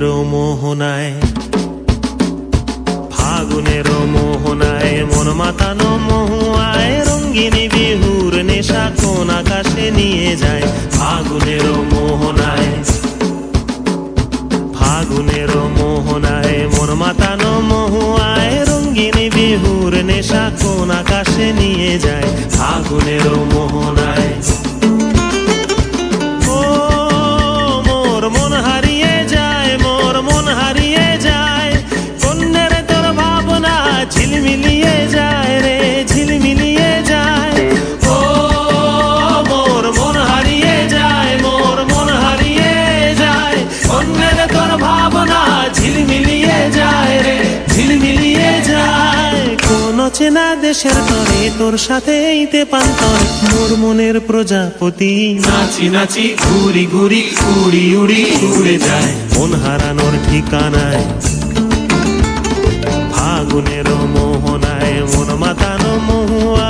ফাগুনের মোহনায়, ফাগুনের মোহনায় মন মাতানো মহুয়ায় রঙ্গিনী বিহুর নেশা কোন আকাশে নিয়ে যায়। ফাগুনের মোহনায়, ফাগুনের মোহনায় মন মাতানো মহুয়ায় রঙ্গিনী বিহুর নেশা কোন আকাশে নিয়ে যায়। ফাগুনের মোহনায় মন হারিয়ে যায়, মোর মন হারিয়ে যায়, কন্যের তোর ভাবনা ঝিলমিলিয়ে যায় রে, ঝিলমিলিয়ে যায়। ও মোর মন হারিয়ে যায়, মোর মন হারিয়ে যায়, কন্যের তোর ভাবনা ঝিলমিলিয়ে যায় রে, ঝিলমিলিয়ে যায়। কোন চেনা দেশের তরে তোর সাথে এইতে পান্তর, মোর মনের প্রজাপতি নাচি নাচি ঘুরি ঘুরি উড়ি উড়ি উড়ে যায় মন হারানোর ঠিকানায়। ফাগুনের মোহনায় মন মাতানো মহুয়া